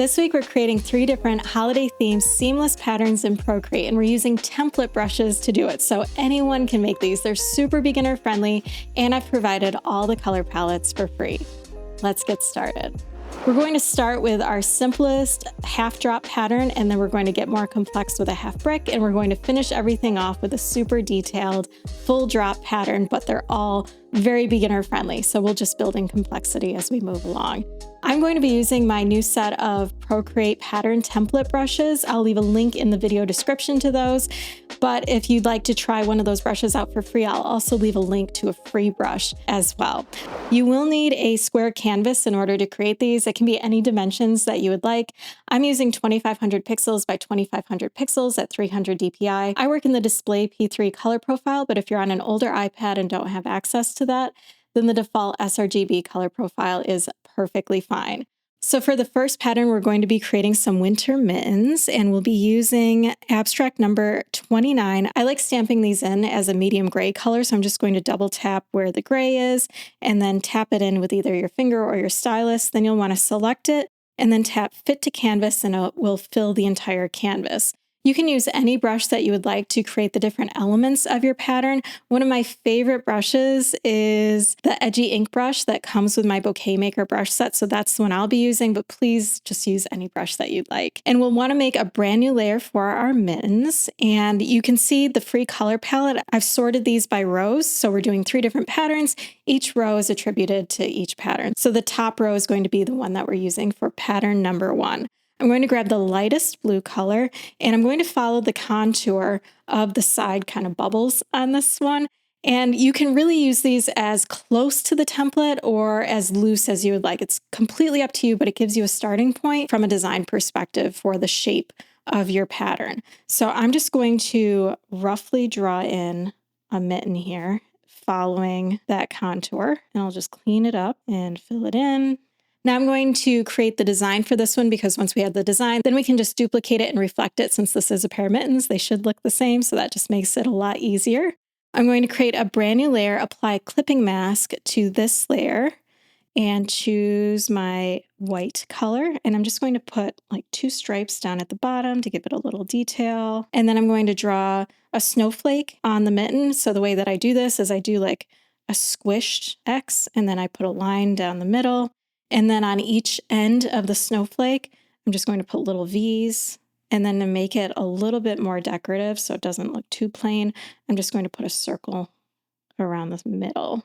This week we're creating 3 different holiday themed seamless patterns in Procreate, and we're using template brushes to do it, so anyone can make these. They're super beginner friendly, and I've provided all the color palettes for free. Let's get started. We're going to start with our simplest half drop pattern, and then we're going to get more complex with a half brick, and we're going to finish everything off with a super detailed full drop pattern, but they're all very beginner friendly, so we'll just build in complexity as we move along. I'm going to be using my new set of Procreate pattern template brushes. I'll leave a link in the video description to those, but if you'd like to try one of those brushes out for free, I'll also leave a link to a free brush as well. You will need a square canvas in order to create these. It can be any dimensions that you would like. I'm using 2500 pixels by 2500 pixels at 300 dpi. I work in the display P3 color profile, but if you're on an older iPad and don't have access to that, then the default sRGB color profile is perfectly fine. So for the first pattern, we're going to be creating some winter mittens, and we'll be using abstract number 29. I like stamping these in as a medium gray color, so I'm just going to double tap where the gray is and then tap it in with either your finger or your stylus. Then you'll want to select it and then tap fit to canvas, and it will fill the entire canvas. You can use any brush that you would like to create the different elements of your pattern. One of my favorite brushes is the edgy ink brush that comes with my Bouquet Maker brush set, so that's the one I'll be using, but please just use any brush that you'd like. And we'll want to make a brand new layer for our mittens, and you can see the free color palette. I've sorted these by rows, so we're doing 3 different patterns. Each row is attributed to each pattern. So the top row is going to be the one that we're using for pattern number 1. I'm going to grab the lightest blue color, and I'm going to follow the contour of the side kind of bubbles on this one. And you can really use these as close to the template or as loose as you would like. It's completely up to you, but it gives you a starting point from a design perspective for the shape of your pattern. So I'm just going to roughly draw in a mitten here, following that contour, and I'll just clean it up and fill it in. Now I'm going to create the design for this one, because once we have the design, then we can just duplicate it and reflect it. Since this is a pair of mittens, they should look the same, so that just makes it a lot easier. I'm going to create a brand new layer, apply clipping mask to this layer, and choose my white color. And I'm just going to put like 2 stripes down at the bottom to give it a little detail. And then I'm going to draw a snowflake on the mitten. So the way that I do this is I do like a squished X, and then I put a line down the middle. And then on each end of the snowflake, I'm just going to put little V's. And then to make it a little bit more decorative so it doesn't look too plain, I'm just going to put a circle around the middle.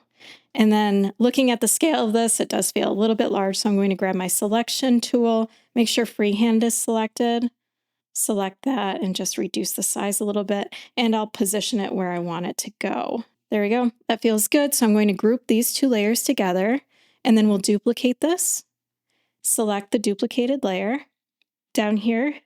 And then looking at the scale of this, it does feel a little bit large, so I'm going to grab my selection tool, make sure freehand is selected, select that, and just reduce the size a little bit, and I'll position it where I want it to go. There we go. That feels good. So I'm going to group these 2 layers together. And then we'll duplicate this, select the duplicated layer. Down here,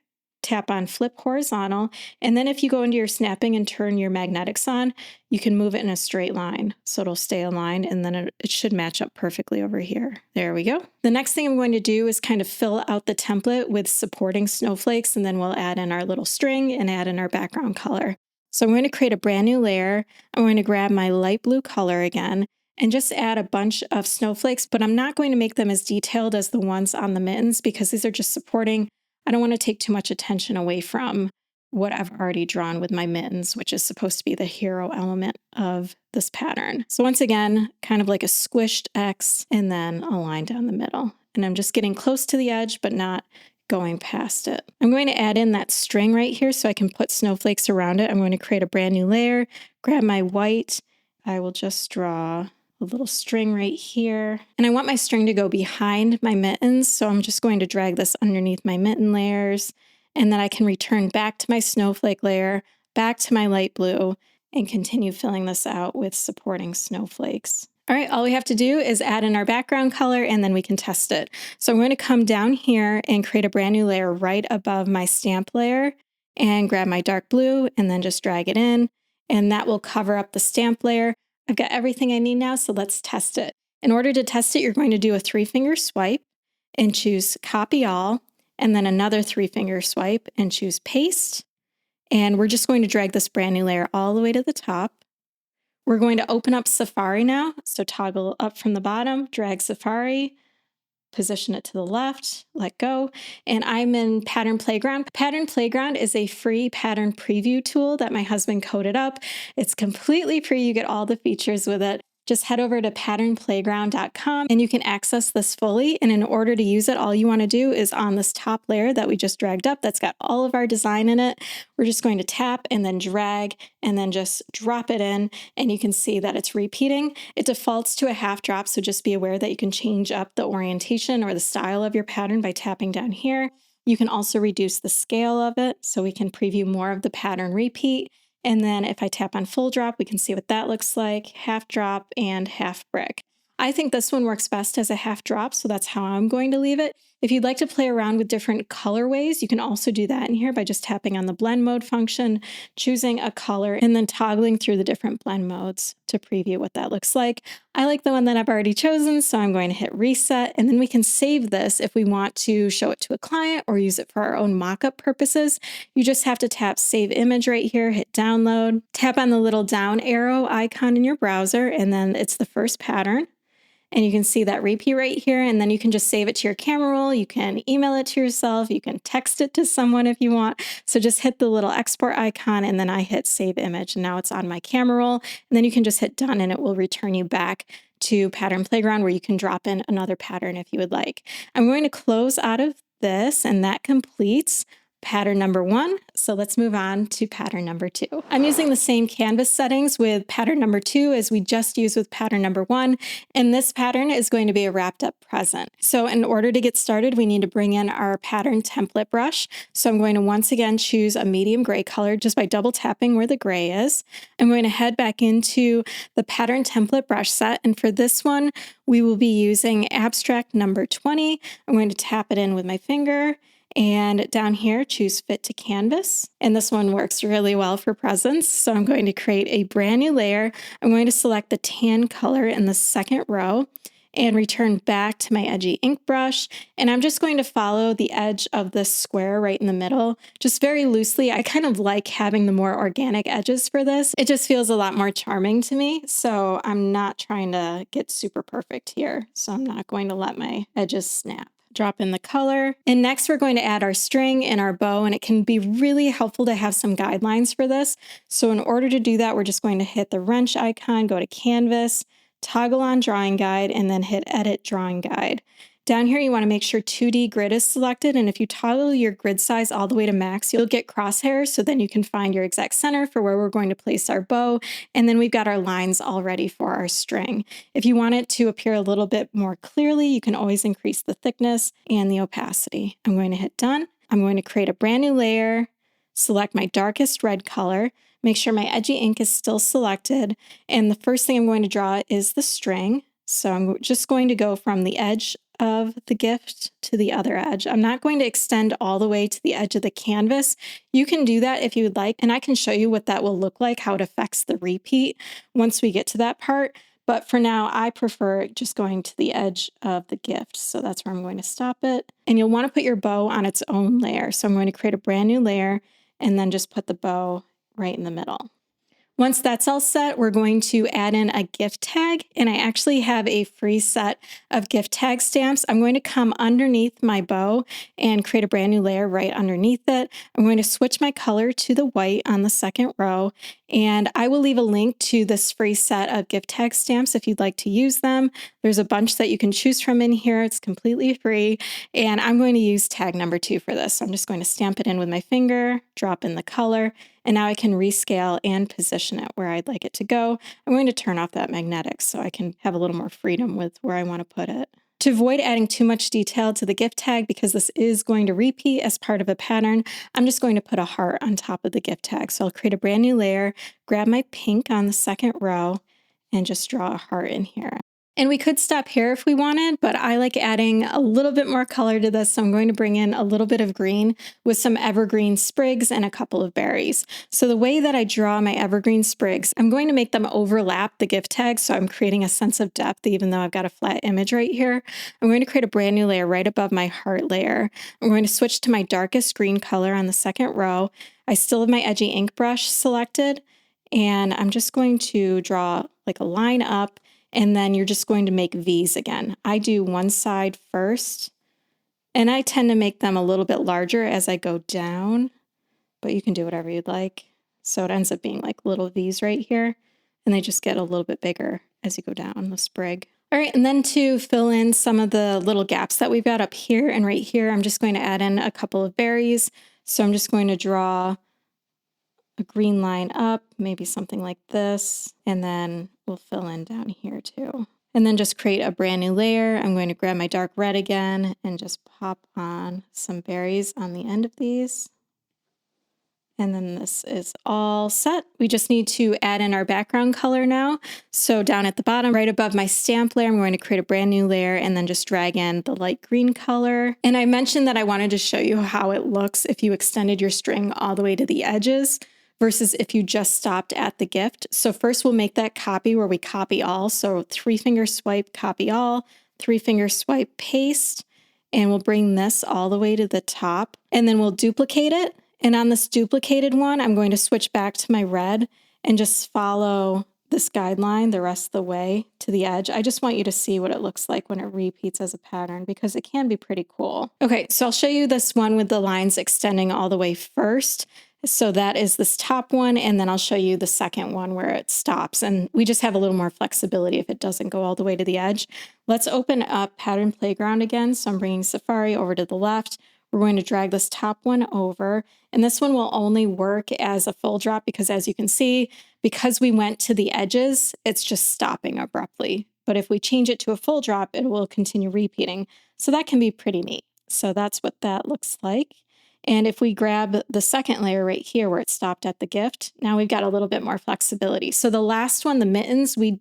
tap on flip horizontal. And then if you go into your snapping and turn your magnetics on, you can move it in a straight line. So it'll stay aligned, and then it should match up perfectly over here. There we go. The next thing I'm going to do is kind of fill out the template with supporting snowflakes, and then we'll add in our little string and add in our background color. So I'm going to create a brand new layer. I'm going to grab my light blue color again, and just add a bunch of snowflakes, but I'm not going to make them as detailed as the ones on the mittens because these are just supporting. I don't want to take too much attention away from what I've already drawn with my mittens, which is supposed to be the hero element of this pattern. So once again, kind of like a squished X, and then a line down the middle. And I'm just getting close to the edge, but not going past it. I'm going to add in that string right here so I can put snowflakes around it. I'm going to create a brand new layer, grab my white. I will just draw a little string right here. And I want my string to go behind my mittens, so I'm just going to drag this underneath my mitten layers, and then I can return back to my snowflake layer, back to my light blue, and continue filling this out with supporting snowflakes. All right, all we have to do is add in our background color, and then we can test it. So I'm going to come down here and create a brand new layer right above my stamp layer, and grab my dark blue, and then just drag it in, and that will cover up the stamp layer. I've got everything I need now, so let's test it. In order to test it, you're going to do a 3-finger swipe and choose Copy All, and then another 3-finger swipe and choose Paste. And we're just going to drag this brand new layer all the way to the top. We're going to open up Safari now, so toggle up from the bottom, drag Safari, position it to the left, let go, and I'm in Pattern Playground. Pattern Playground is a free pattern preview tool that my husband coded up. It's completely free. You get all the features with it. Just head over to patternplayground.com and you can access this fully. And in order to use it, all you want to do is on this top layer that we just dragged up, that's got all of our design in it. We're just going to tap and then drag and then just drop it in. And you can see that it's repeating. It defaults to a half drop, so just be aware that you can change up the orientation or the style of your pattern by tapping down here. You can also reduce the scale of it so we can preview more of the pattern repeat. And then if I tap on full drop, we can see what that looks like, half drop and half brick. I think this one works best as a half drop, so that's how I'm going to leave it. If you'd like to play around with different colorways, you can also do that in here by just tapping on the blend mode function, choosing a color, and then toggling through the different blend modes to preview what that looks like. I like the one that I've already chosen, so I'm going to hit reset, and then we can save this if we want to show it to a client or use it for our own mockup purposes. You just have to tap Save Image right here, hit Download, tap on the little down arrow icon in your browser, and then it's the first pattern. And you can see that repeat right here, and then you can just save it to your camera roll. You can email it to yourself. You can text it to someone if you want. So just hit the little export icon, and then I hit Save Image, and now it's on my camera roll. And then you can just hit Done, and it will return you back to Pattern Playground where you can drop in another pattern if you would like. I'm going to close out of this, and that completes pattern number 1. So let's move on to pattern number 2. I'm using the same canvas settings with pattern number 2 as we just used with pattern number 1. And this pattern is going to be a wrapped up present. So in order to get started, we need to bring in our pattern template brush. So I'm going to once again choose a medium gray color just by double tapping where the gray is. I'm going to head back into the pattern template brush set. And for this one, we will be using abstract number 20. I'm going to tap it in with my finger. And down here, choose Fit to Canvas. And this one works really well for presents. So I'm going to create a brand new layer. I'm going to select the tan color in the second row and return back to my edgy ink brush. And I'm just going to follow the edge of this square right in the middle, just very loosely. I kind of like having the more organic edges for this. It just feels a lot more charming to me. So I'm not trying to get super perfect here. So I'm not going to let my edges snap. Drop in the color. And next we're going to add our string and our bow, and it can be really helpful to have some guidelines for this. So in order to do that, we're just going to hit the wrench icon, go to Canvas, toggle on Drawing Guide, and then hit Edit Drawing Guide. Down here, you want to make sure 2D grid is selected, and if you toggle your grid size all the way to max, you'll get crosshairs, so then you can find your exact center for where we're going to place our bow, and then we've got our lines all ready for our string. If you want it to appear a little bit more clearly, you can always increase the thickness and the opacity. I'm going to hit Done. I'm going to create a brand new layer, select my darkest red color, make sure my edgy ink is still selected, and the first thing I'm going to draw is the string. So I'm just going to go from the edge of the gift to the other edge. I'm not going to extend all the way to the edge of the canvas. You can do that if you would like, and I can show you what that will look like, how it affects the repeat once we get to that part. But for now, I prefer just going to the edge of the gift. So that's where I'm going to stop it. And you'll want to put your bow on its own layer. So I'm going to create a brand new layer and then just put the bow right in the middle. Once that's all set, we're going to add in a gift tag, and I actually have a free set of gift tag stamps. I'm going to come underneath my bow and create a brand new layer right underneath it. I'm going to switch my color to the white on the second row, and I will leave a link to this free set of gift tag stamps if you'd like to use them. There's a bunch that you can choose from in here. It's completely free, and I'm going to use tag number 2 for this. So I'm just going to stamp it in with my finger, drop in the color, and now I can rescale and position it where I'd like it to go. I'm going to turn off that magnetic so I can have a little more freedom with where I want to put it. To avoid adding too much detail to the gift tag, because this is going to repeat as part of a pattern, I'm just going to put a heart on top of the gift tag. So I'll create a brand new layer, grab my pink on the second row, and just draw a heart in here. And we could stop here if we wanted, but I like adding a little bit more color to this. So I'm going to bring in a little bit of green with some evergreen sprigs and a couple of berries. So the way that I draw my evergreen sprigs, I'm going to make them overlap the gift tag. So I'm creating a sense of depth, even though I've got a flat image right here. I'm going to create a brand new layer right above my heart layer. I'm going to switch to my darkest green color on the second row. I still have my edgy ink brush selected, and I'm just going to draw like a line up and then you're just going to make V's again. I do one side first, and I tend to make them a little bit larger as I go down, but you can do whatever you'd like. So it ends up being like little V's right here, and they just get a little bit bigger as you go down the sprig. All right, and then to fill in some of the little gaps that we've got up here and right here, I'm just going to add in a couple of berries. So I'm just going to draw a green line up, maybe something like this, and then we'll fill in down here too. And then just create a brand new layer. I'm going to grab my dark red again and just pop on some berries on the end of these. And then this is all set. We just need to add in our background color now. So down at the bottom, right above my stamp layer, I'm going to create a brand new layer and then just drag in the light green color. And I mentioned that I wanted to show you how it looks if you extended your string all the way to the edges versus if you just stopped at the gift. So first we'll make that copy where we copy all. So 3-finger swipe, copy all, 3-finger swipe, paste, and we'll bring this all the way to the top. And then we'll duplicate it. And on this duplicated one, I'm going to switch back to my red and just follow this guideline the rest of the way to the edge. I just want you to see what it looks like when it repeats as a pattern because it can be pretty cool. Okay, so I'll show you this one with the lines extending all the way first. So that is this top one, and then I'll show you the second one where it stops. And we just have a little more flexibility if it doesn't go all the way to the edge. Let's open up Pattern Playground again. So I'm bringing Safari over to the left. We're going to drag this top one over, and this one will only work as a full drop because as you can see, because we went to the edges, it's just stopping abruptly. But if we change it to a full drop, it will continue repeating. So that can be pretty neat. So that's what that looks like. And if we grab the second layer right here where it stopped at the gift, now we've got a little bit more flexibility. So the last one, the mittens, we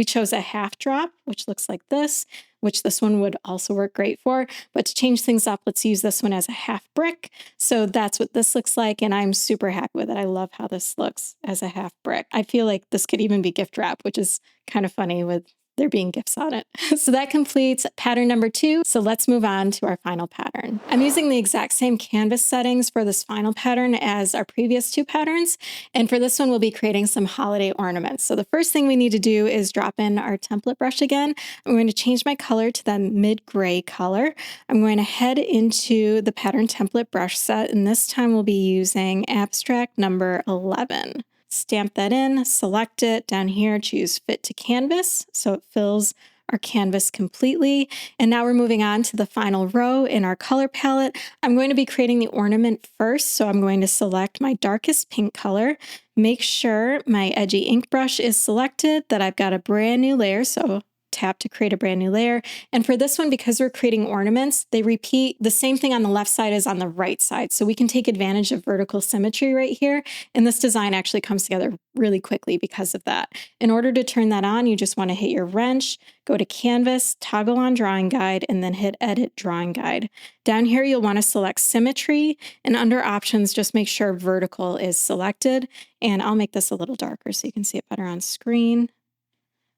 chose a half drop, which looks like this, which this one would also work great for. But to change things up, let's use this one as a half brick. So that's what this looks like, and I'm super happy with it. I love how this looks as a half brick. I feel like this could even be gift wrap, which is kind of funny with there being gifts on it. So that completes pattern number 2. So let's move on to our final pattern. I'm using the exact same canvas settings for this final pattern as our previous 2 patterns. And for this one, we'll be creating some holiday ornaments. So the first thing we need to do is drop in our template brush again. I'm going to change my color to the mid-gray color. I'm going to head into the pattern template brush set, and this time we'll be using abstract number 11. Stamp that in, select it down here, choose fit to canvas so it fills our canvas completely. And now we're moving on to the final row in our color palette. I'm going to be creating the ornament first, so I'm going to select my darkest pink color, make sure my edgy ink brush is selected, that I've got a brand new layer, so tap to create a brand new layer. And for this one, because we're creating ornaments, they repeat the same thing on the left side as on the right side. So we can take advantage of vertical symmetry right here. And this design actually comes together really quickly because of that. In order to turn that on, you just want to hit your wrench, go to Canvas, toggle on Drawing Guide, and then hit Edit Drawing Guide. Down here, you'll want to select Symmetry, and under Options, just make sure Vertical is selected. And I'll make this a little darker so you can see it better on screen.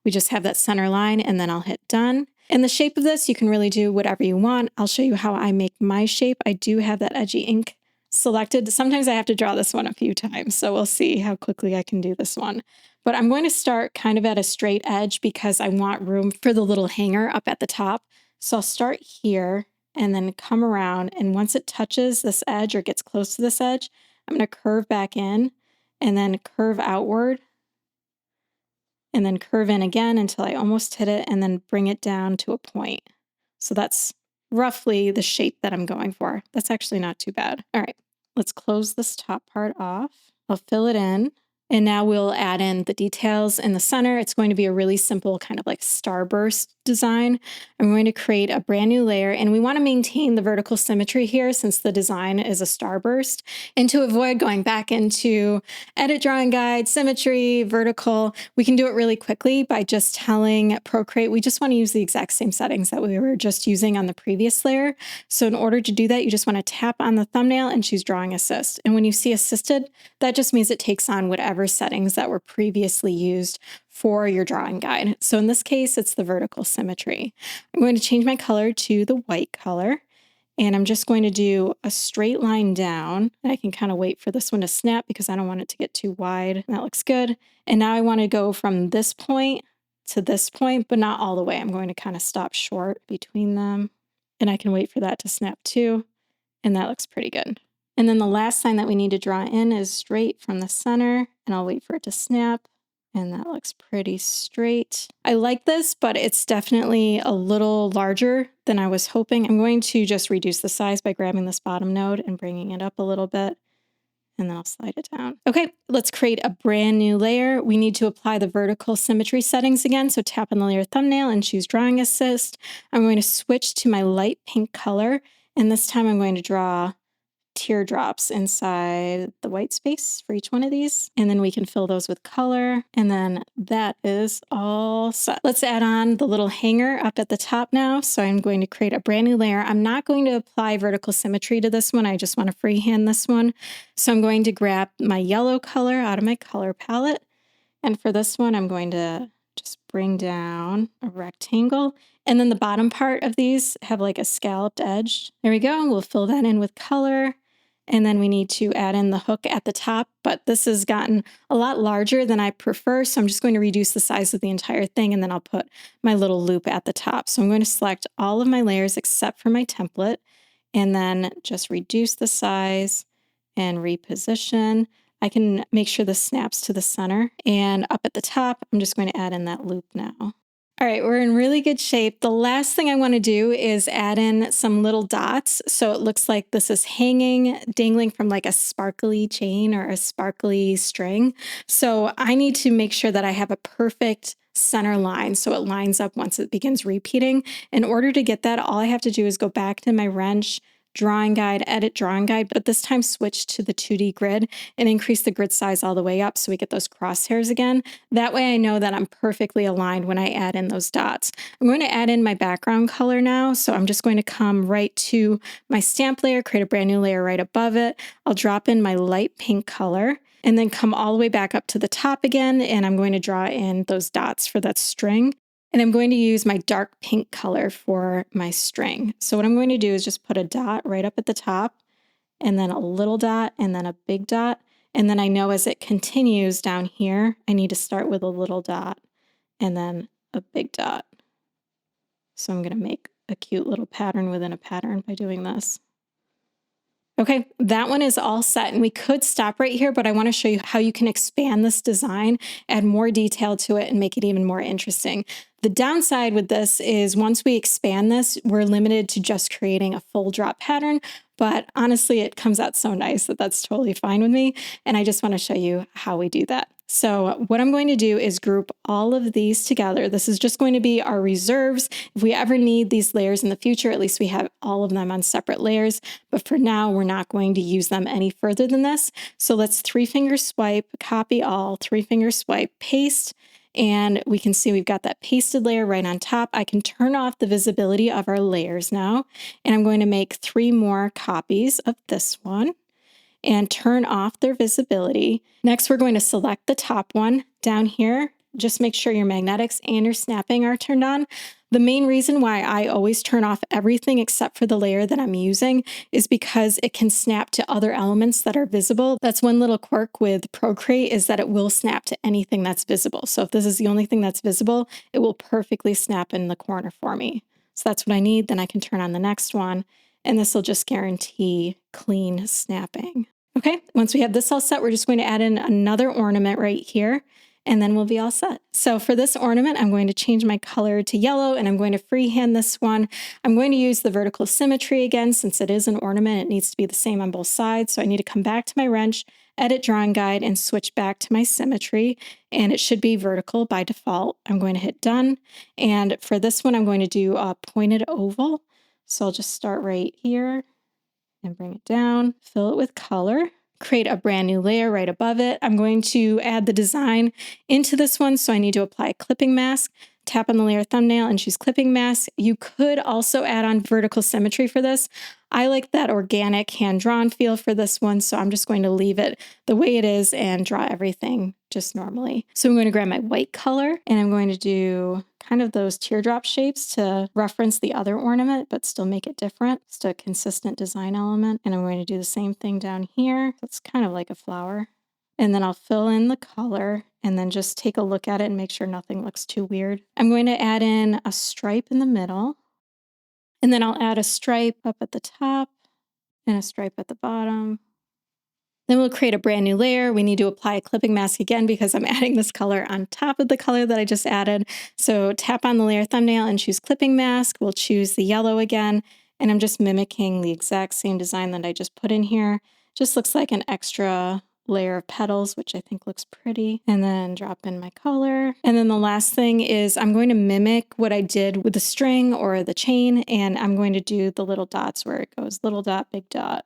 We just have that center line, and then I'll hit done. And the shape of this, you can really do whatever you want. I'll show you how I make my shape. I do have that edgy ink selected. Sometimes I have to draw this one a few times, so we'll see how quickly I can do this one. But I'm going to start kind of at a straight edge because I want room for the little hanger up at the top. So I'll start here and then come around, and once it touches this edge or gets close to this edge, I'm going to curve back in and then curve outward, and then curve in again until I almost hit it, and then bring it down to a point. So that's roughly the shape that I'm going for. That's actually not too bad. All right, let's close this top part off. I'll fill it in, and now we'll add in the details in the center. It's going to be a really simple kind of like starburst design. I'm going to create a brand new layer, and we want to maintain the vertical symmetry here since the design is a starburst. And to avoid going back into Edit Drawing Guide, Symmetry, Vertical, we can do it really quickly by just telling Procreate we just want to use the exact same settings that we were just using on the previous layer. So in order to do that, you just want to tap on the thumbnail and choose Drawing Assist. And when you see Assisted, that just means it takes on whatever settings that were previously used for your drawing guide. So in this case, it's the vertical symmetry. I'm going to change my color to the white color, and I'm just going to do a straight line down. I can kind of wait for this one to snap because I don't want it to get too wide. That looks good. And now I want to go from this point to this point, but not all the way. I'm going to kind of stop short between them, and I can wait for that to snap too. And that looks pretty good. And then the last line that we need to draw in is straight from the center, and I'll wait for it to snap. And that looks pretty straight. I like this, but it's definitely a little larger than I was hoping. I'm going to just reduce the size by grabbing this bottom node and bringing it up a little bit. And then I'll slide it down. Okay, let's create a brand new layer. We need to apply the vertical symmetry settings again. So tap on the layer thumbnail and choose Drawing Assist. I'm going to switch to my light pink color. And this time I'm going to draw teardrops inside the white space for each one of these. And then we can fill those with color. And then that is all set. Let's add on the little hanger up at the top now. So I'm going to create a brand new layer. I'm not going to apply vertical symmetry to this one. I just want to freehand this one. So I'm going to grab my yellow color out of my color palette. And for this one, I'm going to just bring down a rectangle. And then the bottom part of these have like a scalloped edge. There we go. We'll fill that in with color. And then we need to add in the hook at the top, but this has gotten a lot larger than I prefer. So I'm just going to reduce the size of the entire thing, and then I'll put my little loop at the top. So I'm going to select all of my layers except for my template, and then just reduce the size and reposition. I can make sure this snaps to the center, and up at the top, I'm just going to add in that loop now. All right, we're in really good shape. The last thing I want to do is add in some little dots. So it looks like this is hanging, dangling from like a sparkly chain or a sparkly string. So I need to make sure that I have a perfect center line so it lines up once it begins repeating. In order to get that, all I have to do is go back to my wrench, drawing guide, edit drawing guide, but this time switch to the 2D grid and increase the grid size all the way up so we get those crosshairs again. That way I know that I'm perfectly aligned when I add in those dots. I'm going to add in my background color now. So I'm just going to come right to my stamp layer, create a brand new layer right above it. I'll drop in my light pink color and then come all the way back up to the top again. And I'm going to draw in those dots for that string. And I'm going to use my dark pink color for my string. So what I'm going to do is just put a dot right up at the top, and then a little dot, and then a big dot. And then I know as it continues down here, I need to start with a little dot and then a big dot. So I'm going to make a cute little pattern within a pattern by doing this. Okay, that one is all set, and we could stop right here, but I want to show you how you can expand this design, add more detail to it, and make it even more interesting. The downside with this is once we expand this, we're limited to just creating a full drop pattern, but honestly, it comes out so nice that that's totally fine with me, and I just want to show you how we do that. So what I'm going to do is group all of these together. This is just going to be our reserves. If we ever need these layers in the future, at least we have all of them on separate layers. But for now, we're not going to use them any further than this. So let's 3-finger swipe, copy all, 3-finger swipe, paste. And we can see we've got that pasted layer right on top. I can turn off the visibility of our layers now. And I'm going to make 3 more copies of this one and turn off their visibility. Next, we're going to select the top one down here. Just make sure your magnetics and your snapping are turned on. The main reason why I always turn off everything except for the layer that I'm using is because it can snap to other elements that are visible. That's one little quirk with Procreate, is that it will snap to anything that's visible. So if this is the only thing that's visible, it will perfectly snap in the corner for me. So that's what I need. Then I can turn on the next one, and this will just guarantee clean snapping. Okay, once we have this all set, we're just going to add in another ornament right here, and then we'll be all set. So for this ornament, I'm going to change my color to yellow, and I'm going to freehand this one. I'm going to use the vertical symmetry again. Since it is an ornament, it needs to be the same on both sides. So I need to come back to my wrench, edit drawing guide, and switch back to my symmetry, and it should be vertical by default. I'm going to hit done. And for this one, I'm going to do a pointed oval. So I'll just start right here and bring it down, fill it with color, create a brand new layer right above it. I'm going to add the design into this one, so I need to apply a clipping mask. Tap on the layer thumbnail and choose clipping mask. You could also add on vertical symmetry for this. I like that organic hand-drawn feel for this one, so I'm just going to leave it the way it is and draw everything just normally. So I'm going to grab my white color, and I'm going to do kind of those teardrop shapes to reference the other ornament, but still make it different. Just a consistent design element. And I'm going to do the same thing down here. It's kind of like a flower. and then I'll fill in the color and then just take a look at it and make sure nothing looks too weird. I'm going to add in a stripe in the middle, and then I'll add a stripe up at the top and a stripe at the bottom. Then we'll create a brand new layer. We need to apply a clipping mask again because I'm adding this color on top of the color that I just added. So tap on the layer thumbnail and choose clipping mask. We'll choose the yellow again, and I'm just mimicking the exact same design that I just put in here. Just looks like an extra layer of petals, which I think looks pretty. And then drop in my color. And then the last thing is I'm going to mimic what I did with the string or the chain, and I'm going to do the little dots where it goes little dot, big dot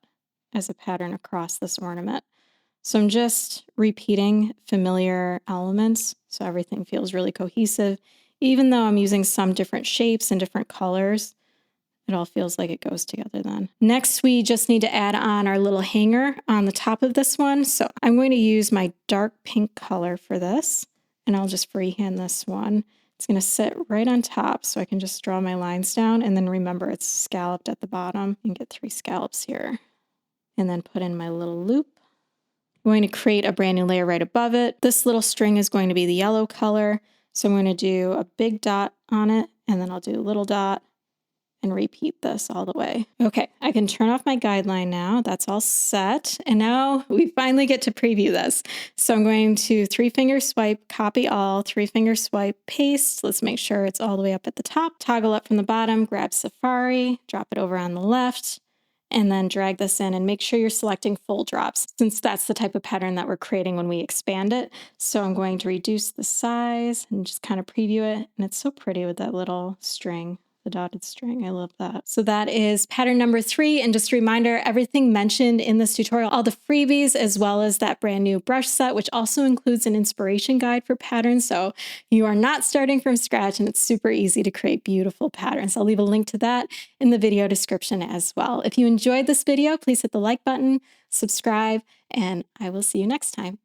as a pattern across this ornament. So I'm just repeating familiar elements so everything feels really cohesive. Even though I'm using some different shapes and different colors, it all feels like it goes together then. Next, we just need to add on our little hanger on the top of this one. So I'm going to use my dark pink color for this, and I'll just freehand this one. It's going to sit right on top so I can just draw my lines down, and then remember it's scalloped at the bottom and get 3 scallops here. And then put in my little loop. I'm going to create a brand new layer right above it. This little string is going to be the yellow color. So I'm going to do a big dot on it, and then I'll do a little dot and repeat this all the way. Okay, I can turn off my guideline now. That's all set. And now we finally get to preview this. So I'm going to 3-finger swipe, copy all, 3-finger swipe, paste. Let's make sure it's all the way up at the top. Toggle up from the bottom, grab Safari, drop it over on the left, and then drag this in and make sure you're selecting full drops since that's the type of pattern that we're creating when we expand it. So I'm going to reduce the size and just kind of preview it. And it's so pretty with that little string. The dotted string. I love that. So that is pattern number 3. And just a reminder, everything mentioned in this tutorial, all the freebies, as well as that brand new brush set, which also includes an inspiration guide for patterns. So you are not starting from scratch, and it's super easy to create beautiful patterns. I'll leave a link to that in the video description as well. If you enjoyed this video, please hit the like button, subscribe, and I will see you next time.